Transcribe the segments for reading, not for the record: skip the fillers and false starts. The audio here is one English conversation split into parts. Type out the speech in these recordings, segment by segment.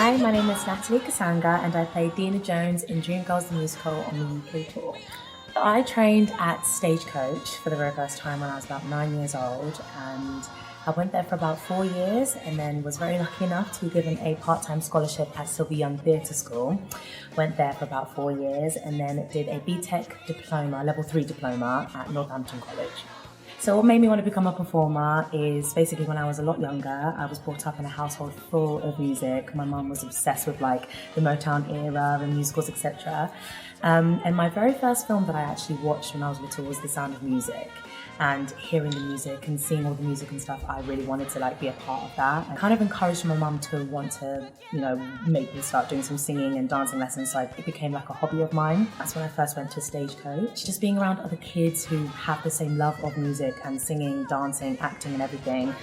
Hi, my name is Natalie Kassanga and I play Deena Jones in Dreamgirls the musical on the UK tour. I trained at Stagecoach for the very first time when I was about 9 years old, and I went there for about 4 years and then was very lucky enough to be given a part-time scholarship at Sylvie Young Theatre School. Went there for about 4 years and then did a BTEC diploma, level 3 diploma at Northampton College. So what made me want to become a performer is basically when I was a lot younger, I was brought up in a household full of music. My mum was obsessed with like the Motown era and musicals, etc. And my very first film that I actually watched when I was little was The Sound of Music. And hearing the music and seeing all the music and stuff, I really wanted to like be a part of that. I kind of encouraged my mum to want to, make me start doing some singing and dancing lessons, so it became like a hobby of mine. That's when I first went to Stagecoach. Just being around other kids who have the same love of music and singing, dancing, acting and everything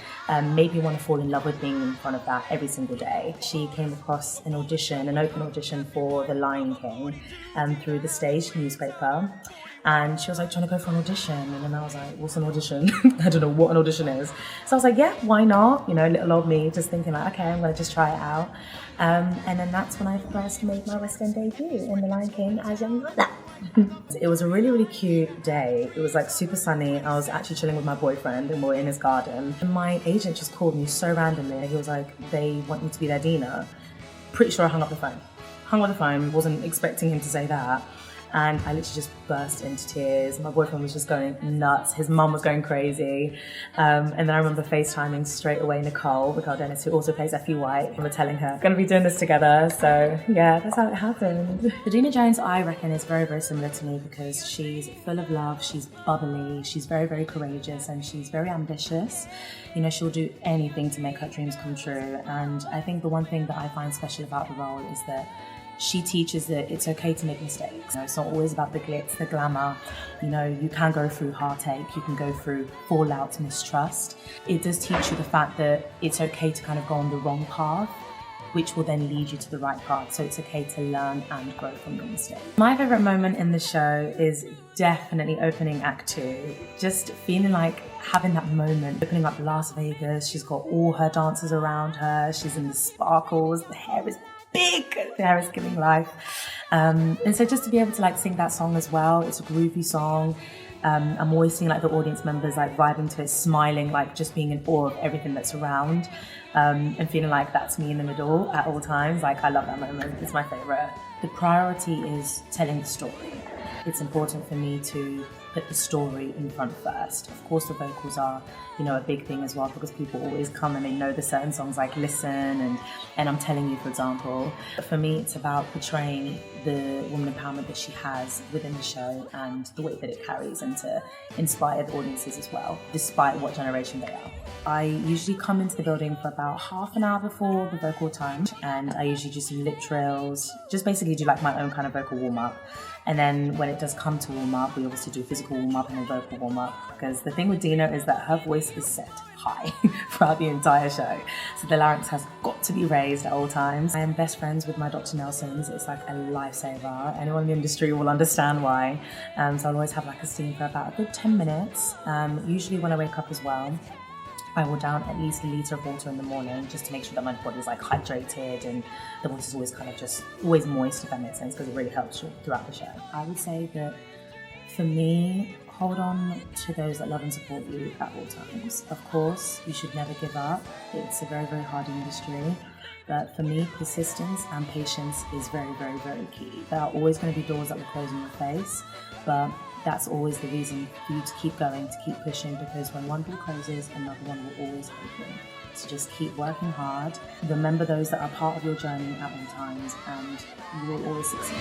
made me want to fall in love with being in front of that every single day. She came across an open audition for The Lion King through the Stage newspaper. And she was like, "Do you want to go for an audition?" And then I was like, "What's an audition?" I don't know what an audition is. So I was like, yeah, why not? Little old me, just thinking like, okay, I'm going to just try it out. And then that's when I first made my West End debut in The Lion King as young Nala. It was a really, really cute day. It was like super sunny. I was actually chilling with my boyfriend and we were in his garden. And my agent just called me so randomly. He was like, "They want you to be their Deena." Pretty sure I hung up the phone. Wasn't expecting him to say that. And I literally just burst into tears. My boyfriend was just going nuts. His mum was going crazy. And then I remember FaceTiming straight away Nicole Dennis, who also plays Effie White. And we're telling her, we're going to be doing this together. So yeah, that's how it happened. Deena Jones, I reckon, is very, very similar to me because she's full of love, she's bubbly, she's very, very courageous, and she's very ambitious. She'll do anything to make her dreams come true. And I think the one thing that I find special about the role is that she teaches that it's okay to make mistakes. It's not always about the glitz, the glamour. You can go through heartache, you can go through fallout, mistrust. It does teach you the fact that it's okay to kind of go on the wrong path, which will then lead you to the right path. So it's okay to learn and grow from your mistakes. My favorite moment in the show is definitely opening Act 2. Just feeling like having that moment, opening up Las Vegas. She's got all her dancers around her. She's in the sparkles. The hair is big. The hair is giving life. And so just to be able to like sing that song as well, it's a groovy song. I'm always seeing like the audience members like vibing to it, smiling, like just being in awe of everything that's around, and feeling like that's me in the middle at all times. Like I love that moment. It's my favorite. The priority is telling the story. It's important for me to put the story in front first. Of course, the vocals are, a big thing as well because people always come and they know the certain songs like Listen and I'm Telling You, for example. But for me, it's about portraying the woman empowerment that she has within the show and the way that it carries and to inspire the audiences as well, despite what generation they are. I usually come into the building for about half an hour before the vocal time, and I usually do some lip drills, just basically do like my own kind of vocal warm-up. And then when it does come to warm-up, we obviously do physical warm-up and a vocal warm-up, because the thing with Deena is that her voice is set high throughout the entire show. So the larynx has got to be raised at all times. I am best friends with my Dr. Nelsons. It's like a lifesaver. Anyone in the industry will understand why. So I'll always have like a steam for about a good 10 minutes. Usually when I wake up as well, I will down at least a litre of water in the morning just to make sure that my body is like hydrated and the voice is always kind of just always moist, if that makes sense, because it really helps you throughout the show. I would say that for me, hold on to those that love and support you at all times. Of course, you should never give up. It's a very, very hard industry. But for me, persistence and patience is very, very, very key. There are always going to be doors that will close in your face, but that's always the reason for you to keep going, to keep pushing, because when one door closes, another one will always open. So just keep working hard. Remember those that are part of your journey at all times, and you will always succeed.